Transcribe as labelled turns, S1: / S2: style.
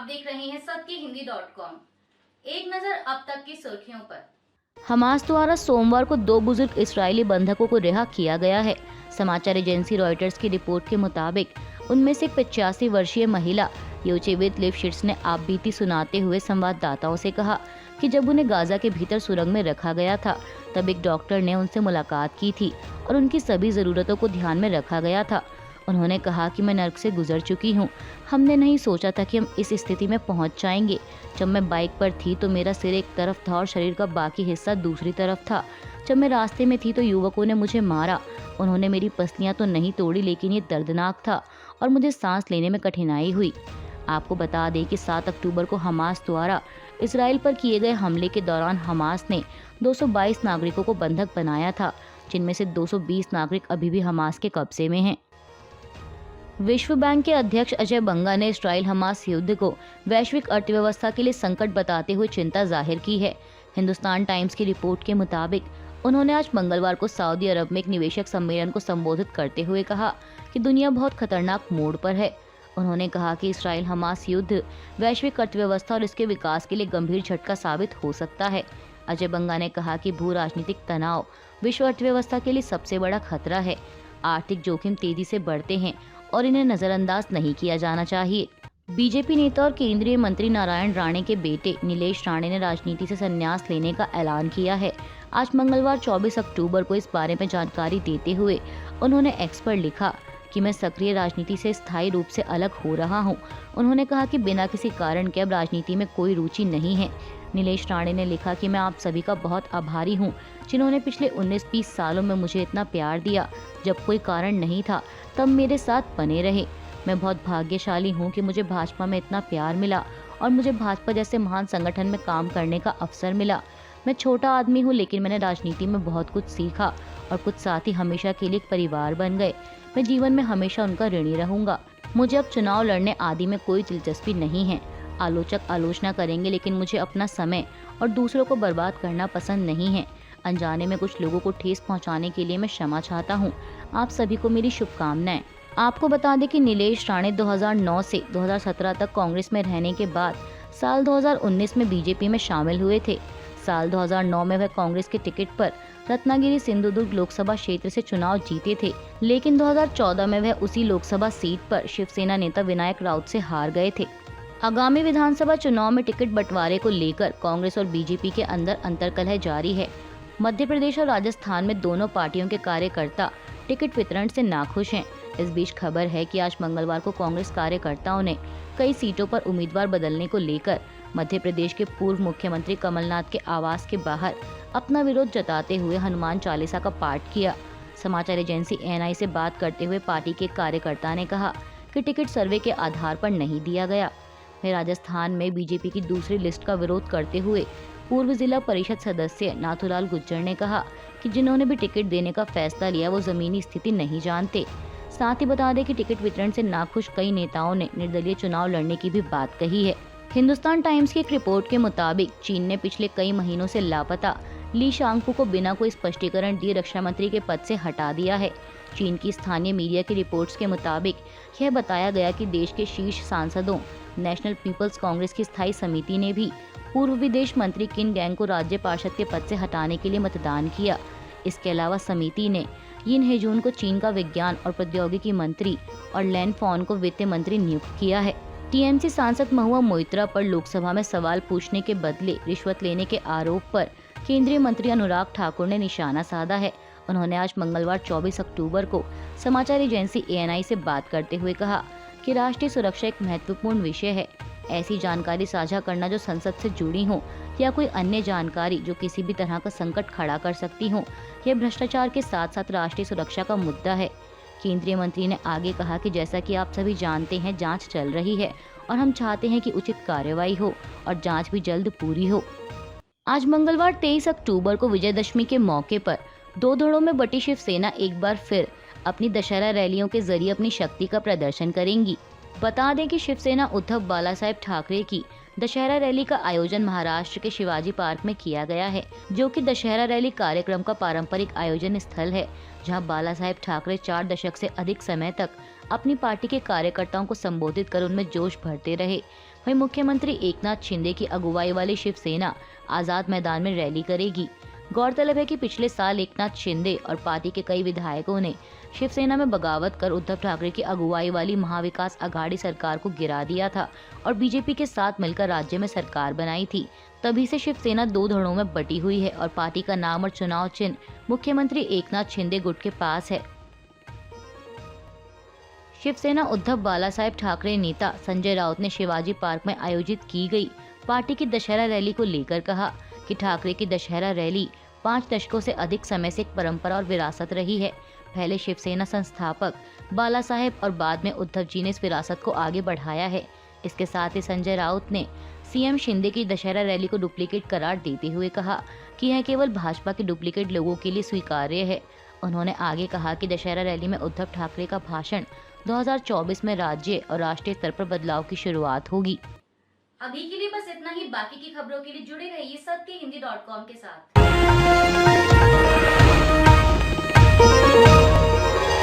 S1: देख रहे हैं सत्यहिंदी.com। एक नजर अब तक की सुर्खियों पर।
S2: हमास द्वारा सोमवार को 2 बुजुर्ग इस्राएली बंधकों को रिहा किया गया है। समाचार एजेंसी रॉयटर्स की रिपोर्ट के मुताबिक उनमें से 85 वर्षीय महिला योचेवेत लिफ्शिट्ज ने आप बीती सुनाते हुए संवाददाताओं से कहा कि जब उन्हें गाजा के भीतर सुरंग में रखा गया था तब एक डॉक्टर ने उनसे मुलाकात की थी और उनकी सभी जरूरतों को ध्यान में रखा गया था। उन्होंने कहा कि मैं नर्क से गुजर चुकी हूँ। हमने नहीं सोचा था कि हम इस स्थिति में पहुँच जाएंगे। जब मैं बाइक पर थी तो मेरा सिर एक तरफ था और शरीर का बाकी हिस्सा दूसरी तरफ था। जब मैं रास्ते में थी तो युवकों ने मुझे मारा। उन्होंने मेरी पसलियां तो नहीं तोड़ी, लेकिन ये दर्दनाक था और मुझे सांस लेने में कठिनाई हुई। आपको बता दें कि 7 अक्टूबर को हमास द्वारा इसराइल पर किए गए हमले के दौरान हमास ने 222 नागरिकों को बंधक बनाया था, जिनमें से 220 नागरिक अभी भी हमास के कब्जे में हैं। विश्व बैंक के अध्यक्ष अजय बंगा ने इसराइल हमास युद्ध को वैश्विक अर्थव्यवस्था के लिए संकट बताते हुए चिंता जाहिर की है। हिंदुस्तान टाइम्स की रिपोर्ट के मुताबिक उन्होंने आज मंगलवार को सऊदी अरब में एक निवेशक सम्मेलन को संबोधित करते हुए कहा कि दुनिया बहुत खतरनाक मोड़ पर है। उन्होंने कहा कि इसराइल हमास युद्ध वैश्विक अर्थव्यवस्था और इसके विकास के लिए गंभीर झटका साबित हो सकता है। अजय बंगा ने कहा कि भू राजनीतिक तनाव विश्व अर्थव्यवस्था के लिए सबसे बड़ा खतरा है। आर्थिक जोखिम तेजी से बढ़ते हैं और इन्हें नजरअंदाज नहीं किया जाना चाहिए। बीजेपी नेता और केंद्रीय मंत्री नारायण राणे के बेटे नीलेश राणे ने राजनीति से संन्यास लेने का ऐलान किया है। आज मंगलवार 24 अक्टूबर को इस बारे में जानकारी देते हुए उन्होंने एक्स पर लिखा कि मैं सक्रिय राजनीति से स्थायी रूप से अलग हो रहा हूं। उन्होंने कहा कि बिना किसी कारण के अब राजनीति में कोई रुचि नहीं है। नीलेश राणे ने लिखा कि मैं आप सभी का बहुत आभारी हूं, जिन्होंने पिछले 19-20 सालों में मुझे इतना प्यार दिया। जब कोई कारण नहीं था तब मेरे साथ बने रहे। मैं बहुत भाग्यशाली हूं कि मुझे भाजपा में इतना प्यार मिला और मुझे भाजपा जैसे महान संगठन में काम करने का अवसर मिला। मैं छोटा आदमी हूं, लेकिन मैंने राजनीति में बहुत कुछ सीखा और कुछ साथी हमेशा के लिए एक परिवार बन गए। मैं जीवन में हमेशा उनका ऋणी रहूंगा। मुझे अब चुनाव लड़ने आदि में कोई दिलचस्पी नहीं है। आलोचक आलोचना करेंगे, लेकिन मुझे अपना समय और दूसरों को बर्बाद करना पसंद नहीं है। अनजाने में कुछ लोगों को ठेस पहुंचाने के लिए मैं क्षमा चाहता हूं। आप सभी को मेरी शुभकामनाएं। आपको बता दें कि नीलेश राणे 2009 से 2017 तक कांग्रेस में रहने के बाद साल 2019 में बीजेपी में शामिल हुए थे। साल 2009 में वह कांग्रेस के टिकट पर रत्नागिरी सिंधुदुर्ग लोकसभा क्षेत्र से चुनाव जीते थे, लेकिन 2014 में वह उसी लोकसभा सीट पर शिवसेना नेता विनायक राउत से हार गए थे। आगामी विधानसभा चुनाव में टिकट बंटवारे को लेकर कांग्रेस और बीजेपी के अंदर अंतर्कलह जारी है। मध्य प्रदेश और राजस्थान में दोनों पार्टियों के कार्यकर्ता टिकट वितरण से नाखुश हैं। इस बीच खबर है कि आज मंगलवार को कांग्रेस कार्यकर्ताओं ने कई सीटों पर उम्मीदवार बदलने को लेकर मध्य प्रदेश के पूर्व मुख्यमंत्री कमलनाथ के आवास के बाहर अपना विरोध जताते हुए हनुमान चालीसा का पाठ किया। समाचार एजेंसी एएनआई से बात करते हुए पार्टी के कार्यकर्ता ने कहा कि टिकट सर्वे के आधार पर नहीं दिया गया। वह राजस्थान में बीजेपी की दूसरी लिस्ट का विरोध करते हुए पूर्व जिला परिषद सदस्य नाथूलाल गुज्जर ने कहा कि जिन्होंने भी टिकट देने का फैसला लिया वो जमीनी स्थिति नहीं जानते। साथ ही बता दें कि टिकट वितरण से नाखुश कई नेताओं ने निर्दलीय चुनाव लड़ने की भी बात कही है। हिंदुस्तान टाइम्स की एक रिपोर्ट के मुताबिक चीन ने पिछले कई महीनों से लापता ली शांगफू को बिना कोई स्पष्टीकरण दिए रक्षा मंत्री के पद से हटा दिया है। चीन की स्थानीय मीडिया की रिपोर्ट्स के मुताबिक यह बताया गया कि देश के शीर्ष सांसदों नेशनल पीपल्स कांग्रेस की स्थायी समिति ने भी पूर्व विदेश मंत्री किन गैंग को राज्य पार्षद के पद से हटाने के लिए मतदान किया। इसके अलावा समिति ने यिन हेजून को चीन का विज्ञान और प्रौद्योगिकी मंत्री और लैन फॉन को वित्त मंत्री नियुक्त किया है। टीएमसी सांसद महुआ मोइत्रा पर लोकसभा में सवाल पूछने के बदले रिश्वत लेने के आरोप पर केंद्रीय मंत्री अनुराग ठाकुर ने निशाना साधा है। उन्होंने आज मंगलवार 24 अक्टूबर को समाचार एजेंसी एएनआई से बात करते हुए कहा कि राष्ट्रीय सुरक्षा एक महत्वपूर्ण विषय है। ऐसी जानकारी साझा करना जो संसद से जुड़ी हो या कोई अन्य जानकारी जो किसी भी तरह का संकट खड़ा कर सकती हो, यह भ्रष्टाचार के साथ साथ राष्ट्रीय सुरक्षा का मुद्दा है। केंद्रीय मंत्री ने आगे कहा कि जैसा कि आप सभी जानते हैं, जांच चल रही है और हम चाहते हैं कि उचित कार्रवाई हो और जांच भी जल्द पूरी हो। आज मंगलवार 23 अक्टूबर को विजयदशमी के मौके पर दो धड़ों में बटी शिवसेना एक बार फिर अपनी दशहरा रैलियों के जरिए अपनी शक्ति का प्रदर्शन करेंगी। बता दें कि शिवसेना उद्धव बालासाहेब ठाकरे की दशहरा रैली का आयोजन महाराष्ट्र के शिवाजी पार्क में किया गया है, जो कि दशहरा रैली कार्यक्रम का पारंपरिक आयोजन स्थल है, जहां बालासाहेब ठाकरे 4 दशक से अधिक समय तक अपनी पार्टी के कार्यकर्ताओं को संबोधित कर उनमें जोश भरते रहे। वहीं मुख्यमंत्री एकनाथ शिंदे की अगुवाई वाली शिवसेना आजाद मैदान में रैली करेगी। गौरतलब है कि पिछले साल एकनाथ शिंदे और पार्टी के कई विधायकों ने शिवसेना में बगावत कर उद्धव ठाकरे की अगुवाई वाली महाविकास अघाड़ी सरकार को गिरा दिया था और बीजेपी के साथ मिलकर राज्य में सरकार बनाई थी। तभी से शिवसेना दो धड़ों में बटी हुई है और पार्टी का नाम और चुनाव चिन्ह मुख्यमंत्री एकनाथ शिंदे गुट के पास है। शिवसेना उद्धव बालासाहेब ठाकरे नेता संजय राउत ने शिवाजी पार्क में आयोजित की गई पार्टी की दशहरा रैली को लेकर कहा कि ठाकरे की दशहरा रैली 5 दशकों से अधिक समय से एक परंपरा और विरासत रही है। पहले शिवसेना संस्थापक बाला साहेब और बाद में उद्धव जी ने इस विरासत को आगे बढ़ाया है। इसके साथ ही संजय राउत ने सीएम शिंदे की दशहरा रैली को डुप्लीकेट करार देते हुए कहा कि यह केवल भाजपा के डुप्लीकेट लोगों के लिए स्वीकार्य है। उन्होंने आगे कहा कि दशहरा रैली में उद्धव ठाकरे का भाषण 2024 में राज्य और राष्ट्रीय स्तर पर बदलाव की शुरुआत होगी।
S1: अभी के लिए बस इतना ही। बाकी की खबरों के लिए जुड़े रहिए सत्यहिंदी.com के साथ।